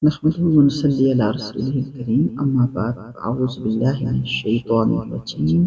نحمده ونصلي على رسوله الكريم أما بعد أعوذ بالله من الشيطان الرجيم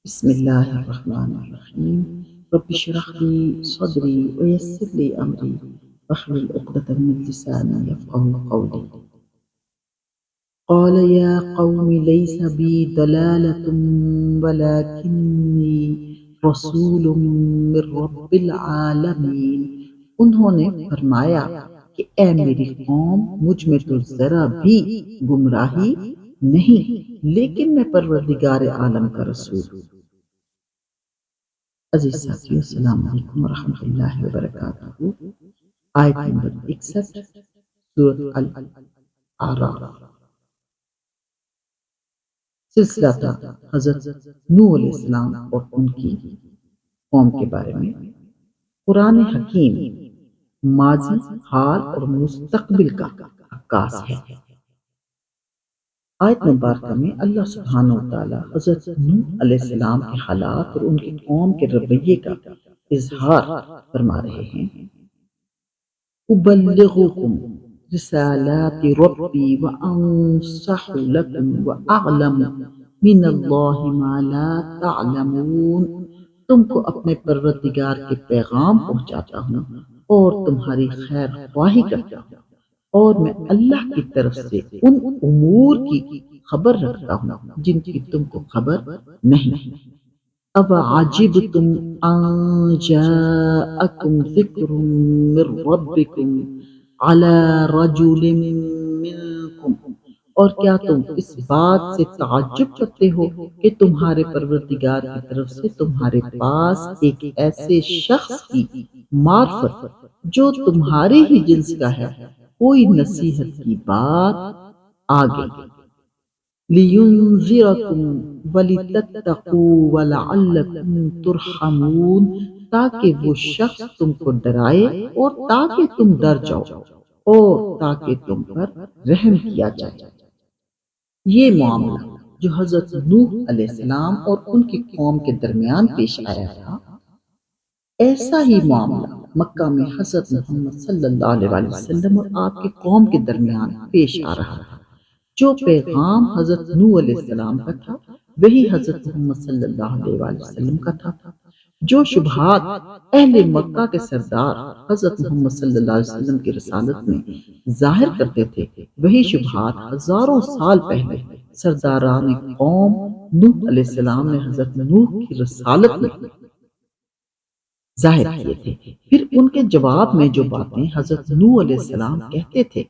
بسم الله الرحمن الرحيم رب اشرح لي صدري ويسر لي أمري واحلل عقدة من لساني يفقهوا قولي قال يا قوم ليس بي ضلالة ولكني رسول من رب العالمين انہوں نے فرمایا کہ اے میری قوم مجھ میں تو ذرا بھی گمراہی نہیں لیکن میں پروردگار عالم کا رسول ہوں۔ عزیز ساتھیو السلام علیکم ورحمۃ اللہ وبرکاتہ۔ آیت نمبر 61 سورۃ الاعراف۔ سلسلہ تھا حضرت نوح علیہ السلام اور ان کی قوم کے بارے میں۔ قرآن حکیم ماضی، حال اور مستقبل کا عکاس ہے۔ آیت مبارکہ میں اللہ سبحانہ وتعالی حضرت نوح علیہ السلام کے حالات اور ان کی قوم کے رویے کا اظہار فرما رہے ہیں۔ أبلغكم رسالات ربي وأنصح لكم وأعلم من الله ما لا تعلمون۔ تم کو اپنے پروردگار کے پیغام پہنچاتا ہوں اور تمہاری خیر خواہی کرتا ہوں، اور میں اللہ کی طرف سے ان امور کی خبر رکھتا ہوں جن کی تم کو خبر نہیں۔ اب عجبتم ان جاءکم ذکر من ربکم علی رجل منکم، اور کیا تم اس بات سے تعجب کرتے ہو کہ تمہارے پروردگار کی طرف سے تمہارے پاس ایک ایسے شخص کی معرفت جو تمہارے ہی جنس کا ہے کوئی نصیحت کی بات آ گئی۔ لِيُنذِرَكُمْ وَلِتَتَّقُوا وَلَعَلَّكُمْ تُرْحَمُونَ، تاکہ وہ شخص تم کو ڈرائے اور تاکہ تم ڈر جاؤ اور تاکہ تم پر رحم کیا جائے۔ یہ معاملہ جو حضرت نوح علیہ السلام اور ان کی قوم کے درمیان پیش آیا تھا، ایسا ہی معاملہ مکہ میں حضرت محمد صلی اللہ علیہ وسلم اور آپ کی قوم کے درمیان پیش آ رہا تھا۔ جو پیغام حضرت نوح علیہ السلام کا تھا وہی حضرت محمد صلی اللہ علیہ وسلم کا تھا۔ جو شبہات اہل مکہ کے سردار حضرت محمد صلی اللہ علیہ وسلم کی رسالت میں ظاہر کرتے تھے، وہی شبہات ہزاروں سال پہلے سرداران قوم نوح علیہ السلام نے حضرت نوح کی رسالت میں ظاہر کیے تھے۔ پھر ان کے جواب میں جو باتیں حضرت نوح علیہ السلام کہتے تھے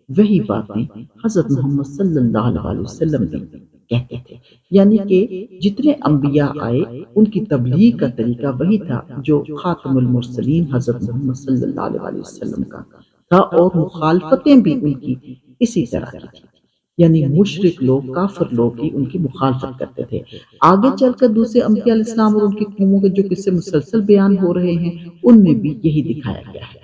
وہی باتیں حضرت محمد صلی اللہ علیہ وسلم بھی کہتے تھے، یعنی کہ جتنے انبیاء آئے ان کی تبلیغ کا طریقہ وہی تھا جو خاتم المرسلین حضرت محمد صلی اللہ علیہ وسلم کا تھا، اور مخالفتیں بھی ان کی اسی طرح کی تھی، یعنی مشرک لوگ، کافر لوگ ہی ان کی مخالفت کرتے تھے۔ آگے چل کر دوسرے انبیاء علیہ السلام اور ان کی قوموں کے جو قصے مسلسل بیان ہو رہے ہیں ان میں بھی یہی دکھایا گیا ہے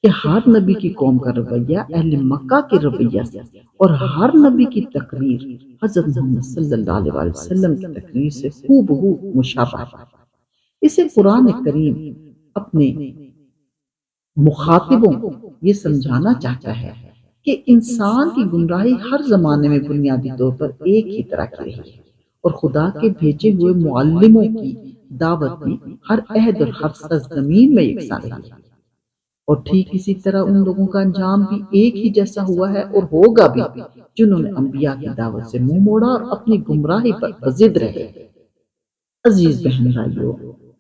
کہ ہر نبی کی قوم کا رویہ اہل مکہ کے رویہ سے اور ہر نبی کی تقریر حضرت محمد صلی اللہ علیہ وسلم کی تقریر سے ہو بہو مشابہ ہے۔ اسے قرآن کریم اپنے مخاطبوں کو یہ سمجھانا چاہتا ہے کہ انسان کی گمراہی ہر زمانے میں بنیادی طور پر ایک ہی طرح کی رہی ہے، اور خدا کے بھیجے ہوئے معلموں کی دعوت بھی ہر عہد اور ہر سرزمین میں یکساں رہی ہے، اور ٹھیک اسی طرح ان لوگوں کا انجام بھی ایک ہی جیسا ہوا ہے اور ہوگا بھی جنہوں نے انبیاء کی دعوت سے منہ موڑا اور اپنی گمراہی پر بضد رہے۔ عزیز بہن بھائیو،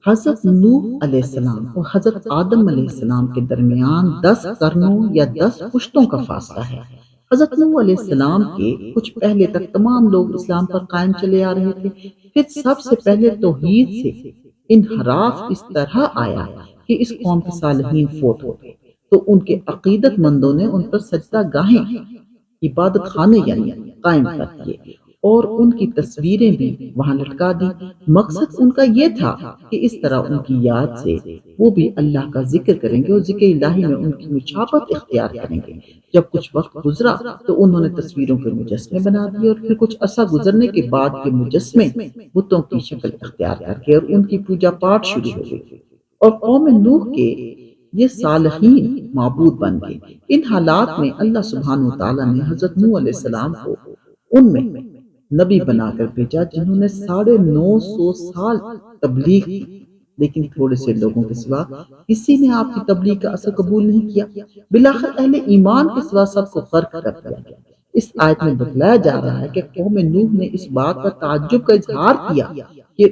حضرت نوح علیہ السلام اور حضرت آدم علیہ السلام کے درمیان 10 قرنوں یا 10 پشتوں کا فاصلہ ہے۔ حضرت نوح علیہ السلام کے کچھ پہلے تک تمام لوگ اسلام پر قائم چلے آ رہے تھے، پھر سب سے پہلے توحید سے انحراف اس طرح آیا کہ اس قوم کے صالحین فوت ہو گئے، تو ان کے عقیدت مندوں نے ان پر سجدہ گاہیں، عبادت خانے یعنی قائم کر دیے، اور ان کی تصویریں بھی وہاں لٹکا دی۔ مقصد ان کا یہ تھا کہ اس طرح ان کی یاد سے وہ بھی اللہ کا ذکر کریں گے اور ذکر الہی میں ان کی مشابہت اختیار کریں گے۔ جب کچھ وقت گزرا تو انہوں نے تصویروں کے مجسمے بنا دیے، اور پھر کچھ عرصہ گزرنے کے بعد یہ مجسمے بتوں کی شکل اختیار کر کے اور ان کی پوجا پاٹ شروع ہو گئی، اور قوم نوح کے یہ صالحین معبود بن گئے۔ ان حالات میں اللہ سبحانہ وتعالیٰ نے حضرت نوح علیہ السلام کو ان میں نبی بنا کر بھیجا جنہوں نے 950 سال تبلیغ کی، لیکن تھوڑے سے لوگوں کے سوا کسی نے آپ کی تبلیغ کا اثر قبول نہیں کیا۔ بالآخر اہل ایمان کے سوا سب کو غرق کر دیا گیا۔ اس آیت میں بتلایا جا رہا ہے کہ قوم نوح نے اس بات پر تعجب کا اظہار کیا کہ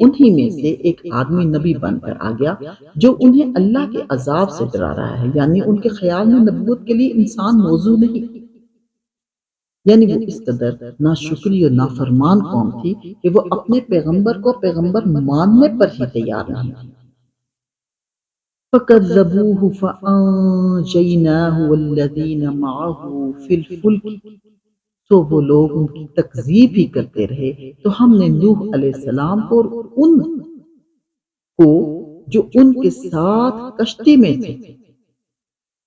انہی میں سے ایک آدمی نبی بن کر آ گیا جو انہیں اللہ کے عذاب سے ڈرا رہا ہے، یعنی ان کے خیال میں نبوت کے لیے انسان موضوع نہیں، یعنی وہ اس قدر ناشکری اور نافرمان قوم تھی کہ وہ اپنے پیغمبر کو پیغمبر ماننے پر ہی تیار نہیں تھی۔ فَكَذَّبُوهُ فَأَنجَيْنَاهُ وَالَّذِينَ مَعَهُ فِي الْفُلْكِ، تو وہ لوگ ان کی تکذیب ہی کرتے رہے تو ہم نے نوح علیہ السلام کو اور ان کو جو ان کے ساتھ کشتی میں تھے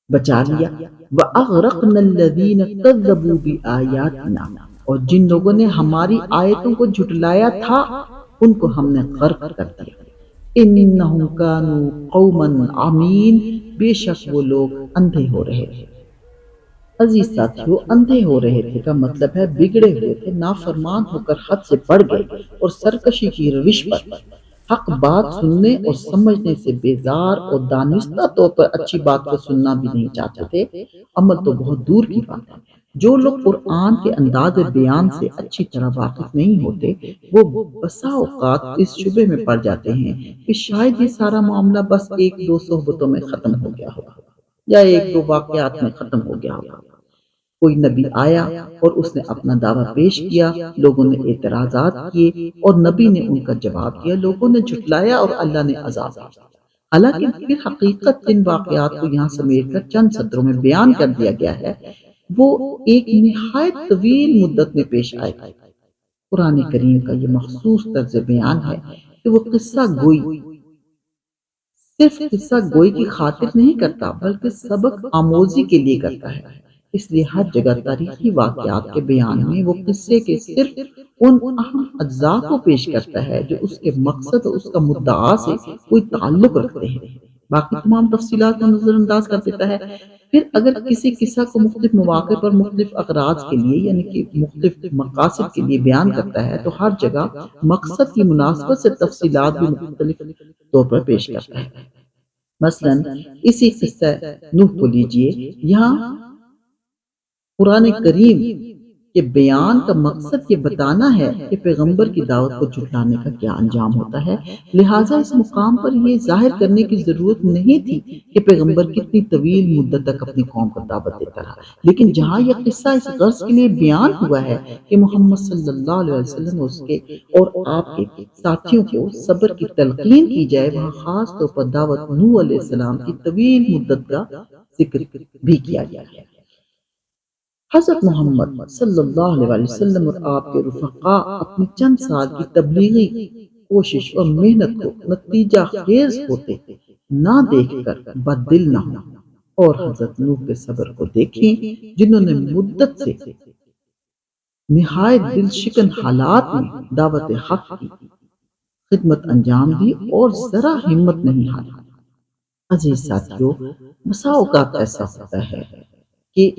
بچا لیا۔ وَأَغْرَقْنَا الَّذِينَ كَذَّبُوا بِآيَاتِنَا، اور جن لوگوں نے ہماری آیتوں کو جھٹلایا تھا ان کو ہم نے غرق کر دیا۔ إِنَّهُمْ كَانُوا قَوْمًا عَمِينَ، بے شک وہ لوگ اندھے ہو رہے تھے۔ عزیز ساتھیو، اندھے ہو رہے تھے کا مطلب ہے بگڑے ہوئے تھے، نافرمان ہو کر حد سے بڑھ گئے اور سرکشی کی روش پر حق بات سننے اور سمجھنے سے بیزار اور دانستہ طور پر اچھی بات کو سننا بھی نہیں چاہتے تھے، عمل تو بہت دور کی بات ہے۔ جو لوگ قرآن کے انداز بیان سے اچھی طرح واقف نہیں ہوتے وہ بسا اوقات اس شبے میں پڑ جاتے ہیں کہ شاید یہ سارا معاملہ بس 1-2 صحبتوں میں ختم ہو گیا ہوگا یا 1-2 واقعات میں ختم ہو گیا ہوگا۔ کوئی نبی آیا اور اس نے اپنا دعویٰ پیش کیا، لوگوں نے اعتراضات کیے اور نبی نے ان کا جواب دیا، لوگوں نے جھٹلایا اور اللہ نے عذاب دیا۔ حالانکہ پھر حقیقت جن واقعات کو یہاں سمیٹ کر چند سطروں میں بیان کر دیا گیا ہے وہ ایک نہایت طویل مدت میں پیش آئے گا۔ قرآن کریم کا یہ مخصوص طرز بیان ہے کہ وہ قصہ گوئی صرف قصہ گوئی کی خاطر نہیں کرتا بلکہ سبق آموزی کے لیے کرتا ہے۔ اس لیے ہر جگہ تاریخی واقعات کے بیان میں وہ قصے کے صرف ان اہم اجزاء کو پیش کرتا ہے جو اس کے مقصد اور اس کا مدعا سے کوئی تعلق رکھتے ہیں، باقی تمام تفصیلات کو نظر انداز کر دیتا ہے۔ پھر اگر کسی قصہ کو مختلف مواقع پر مختلف اغراض کے لیے یعنی کہ مختلف مقاصد کے لیے بیان کرتا ہے تو ہر جگہ مقصد کی مناسبت سے تفصیلات بھی مختلف طور پر پیش کرتا ہے۔ مثلاً اسی قصہ نوح کو لیجئے، یہاں قرآن کریم کے بیان کا مقصد یہ بتانا ہے کہ پیغمبر کی دعوت کو جھٹلانے کا کیا انجام ہوتا ہے، لہٰذا اس مقام پر یہ ظاہر کرنے کی ضرورت نہیں تھی کہ پیغمبر کتنی طویل مدت تک اپنی قوم کو دعوت دیتا رہا، لیکن جہاں یہ قصہ اس غرض کے لیے بیان ہوا ہے کہ محمد صلی اللہ علیہ وسلم اور آپ کے ساتھیوں کو صبر کی تلقین کی جائے، وہاں خاص طور پر دعوت نوح علیہ السلام کی طویل مدت کا ذکر بھی کیا گیا ہے۔ حضرت محمد صلی اللہ علیہ وسلم اور آپ کے رفقاء اپنی چند سال کی تبلیغی کوشش اور محنت کو نتیجہ خیز ہوتے نہ دیکھ کر بددل نہ ہوں اور حضرت نوح کے صبر کو دیکھیں جنہوں نے مدت سے نہایت دل شکن حالات میں دعوت حق کی خدمت انجام دی اور ذرا ہمت نہیں ہاری۔ عزیز ساتھیو، بسا اوقات ایسا ہوتا ہے کہ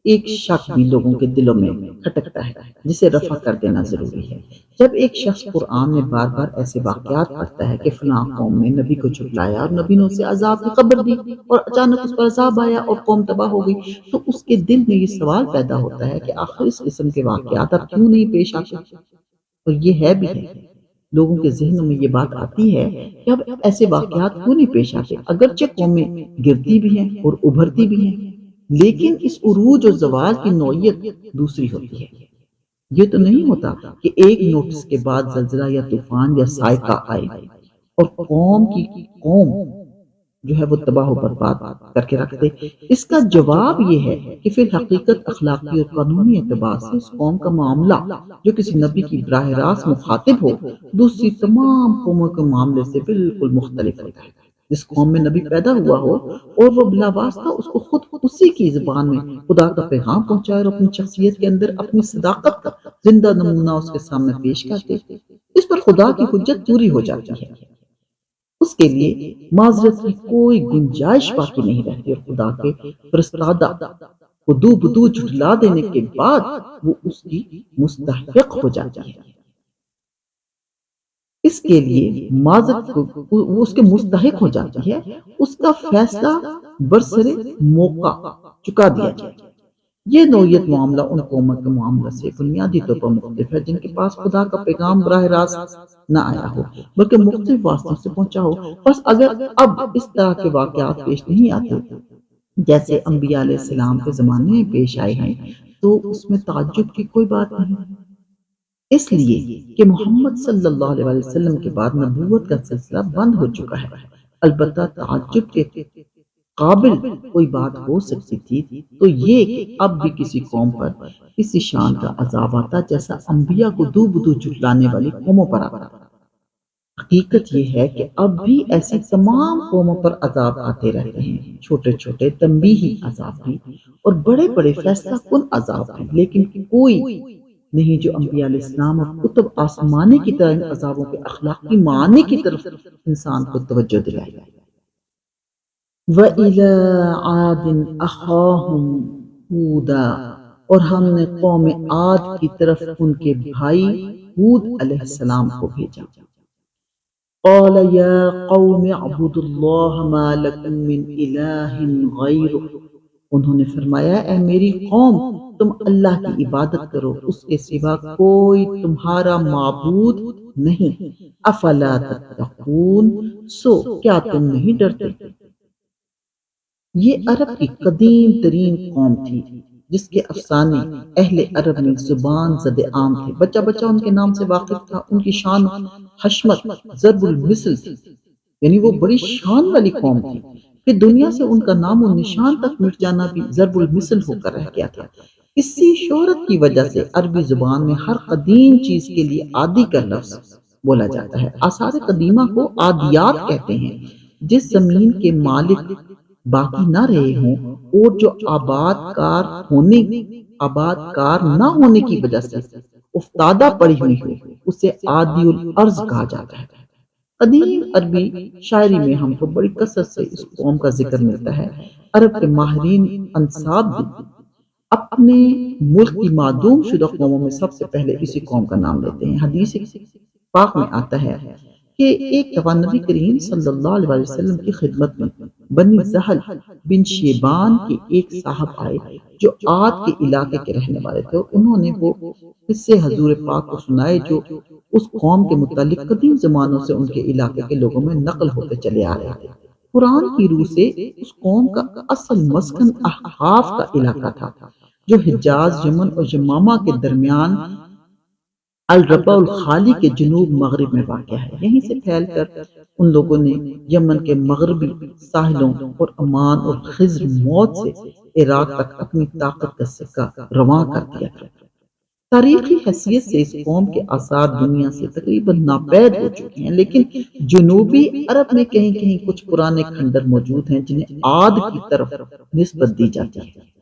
ایک شک بھی لوگوں کے دلوں میں کھٹکتا ہے جسے رفع کر دینا ضروری ہے۔ جب ایک شخص قرآن میں بار بار ایسے واقعات پڑھتا ہے کہ فلاں قوم نے نبی کو جھٹلایا اور نبی نے اسے عذاب کی خبر دی اور اچانک اس پر عذاب آیا اور قوم تباہ ہو گئی، تو اس کے دل میں یہ سوال پیدا ہوتا ہے کہ آخر اس قسم کے واقعات اب کیوں نہیں پیش آتے؟ اور یہ ہے بھی ہے، لوگوں کے ذہنوں میں یہ بات آتی ہے کہ اب ایسے واقعات کیوں نہیں پیش آتے؟ اگرچہ قومیں گرتی بھی ہیں اور ابھرتی بھی ہیں، لیکن اس عروج اور زوال کی نوعیت دوسری ہوتی ہے۔ یہ تو نہیں ہوتا کہ ایک نوٹس کے بعد زلزلہ یا طوفان یا صاعقہ آئے اور قوم جو ہے وہ تباہ و برباد کر کے رکھ دے۔ اس کا جواب یہ ہے کہ پھر حقیقت اخلاقی اور قانونی اعتبار سے اس قوم کا معاملہ جو کسی نبی کی براہ راست مخاطب ہو دوسری تمام قوموں کے معاملے سے بالکل مختلف ہوتا ہے۔ جس قوم میں نبی پیدا ہوا ہو اور وہ بلا واسطہ اس کو خود اسی کی زبان میں خدا کا پیغام پہنچائے اور اپنی شخصیت کے اندر اپنی صداقت کا زندہ نمونہ اس کے سامنے پیش کرتے، اس پر خدا کی حجت پوری ہو جاتی ہے۔ اس کے لیے معذرت کی کوئی گنجائش باقی نہیں رہتی، اور خدا کے فرستادہ کو دو بدو جھٹلا دینے کے بعد وہ اس کی مستحق ہو جاتی ہے۔ اس کے لیے معذرت کو وہ اس کے مستحق ہو جاتی ہے، اس کا فیصلہ برسر موقع چکا دیا جائے۔ یہ نوعیت معاملہ ان قوموں کے معاملہ سے بنیادی طور پر مختلف ہے جن کے پاس خدا کا پیغام براہ راست نہ آیا ہو بلکہ مختلف واسطوں سے پہنچا ہو۔ بس اگر اب اس طرح کے واقعات پیش نہیں آتے جیسے انبیاء علیہ السلام کے زمانے میں پیش آئے ہیں تو اس میں تعجب کی کوئی بات نہیں، اس لیے کہ محمد صلی اللہ علیہ وسلم کے بعد نبوت کا سلسلہ بند ہو چکا ہے۔ البتہ تعجب کے قابل کوئی بات ہو سکتی تھی تو یہ کہ اب بھی کسی قوم پر کسی شان کا عذاب آتا جیسا انبیاء کو دو بدو جھٹلانے والی قوموں پر آتا۔ حقیقت یہ ہے کہ اب بھی ایسی تمام قوموں پر عذاب آتے رہتے ہیں، چھوٹے چھوٹے تنبیہی عذاب بھی اور بڑے بڑے فیصلہ کن عذاب بھی، لیکن کوئی نہیں جو انبیاء علیہ السلام اور کتب آسمانی کی طرح ان عذابوں کے اخلاقی معانی کی طرف انسان کو توجہ دلائے۔ وَإِلَىٰ عَادٍ أَخَاهُمْ هُودًا، اور ہم نے قوم عاد کی طرف ان کے بھائی ہود علیہ السلام کو بھیجا۔ قَالَ يَا قَوْمِ اعْبُدُوا اللَّهَ مَا لَكُم مِّنْ إِلَٰهٍ غَيْرُهُ، انہوں نے فرمایا اے میری قوم تم اللہ کی عبادت کرو، اس کے سوا کوئی تمہارا معبود نہیں۔ افلا تتقون، سو کیا تم نہیں ڈرتے؟ یہ عرب کی قدیم ترین قوم تھی جس کے افسانے اہل عرب میں زبان زد عام تھے۔ بچہ بچہ ان کے نام سے واقف تھا، ان کی شان حشمت ضرب المثل تھی، یعنی وہ بڑی شان والی قوم تھی۔ پھر دنیا سے ان کا نام و نشان تک مٹ جانا بھی ضرب المثل ہو کر رہ گیا تھا۔ اسی شہرت کی وجہ سے عربی زبان میں ہر قدیم چیز کے لیے عادی کا لفظ بولا جاتا ہے۔ آثار قدیمہ کو عادیات کہتے ہیں۔ جس زمین کے مالک باقی نہ رہے ہوں اور جو آباد کار نہ ہونے کی وجہ سے افتادہ پڑی ہوئی ہو اسے عادی الارض کہا جاتا ہے۔ قدیم عربی شاعری میں ہم کو بڑی کثرت سے اس قوم کا ذکر ملتا ہے۔ عرب کے ماہرین انساب بھی اپنے ملک کی معدوم شدہ قوموں میں سب سے پہلے اسی قوم کا نام لیتے ہیں۔ حدیث پاک میں آتا ہے کہ ایک دفعہ نبی کریم صلی اللہ علیہ وسلم کی خدمت میں بنی زحل بن شیبان کے ایک صاحب آئے جو عاد کے علاقے کے رہنے والے تھے، اور انہوں نے وہ قصے حضور پاک کو سنائے جو اس قوم کے متعلق قدیم زمانوں سے ان کے علاقے کے لوگوں میں نقل ہوتے چلے آ رہے تھے۔ قرآن کی روح سے اس قوم کا اصل مسکن احقاف کا علاقہ تھا جو حجاز، یمن اور یمامہ کے درمیان الربع الخالی کے جنوب مغرب میں واقع ہے۔ یہیں سے پھیل کر ان لوگوں نے یمن کے مغربی ساحلوں اور عمان اور خضر موت سے عراق تک اپنی طاقت کا سکہ رواں کر دیا تھا۔ تاریخی حیثیت سے اس قوم کے آثار دنیا سے تقریباً ناپید ہو چکے ہیں، لیکن جنوبی عرب میں کہیں کہیں کچھ پرانے کھنڈر موجود ہیں جنہیں عاد کی طرف نسبت دی جاتی ہے۔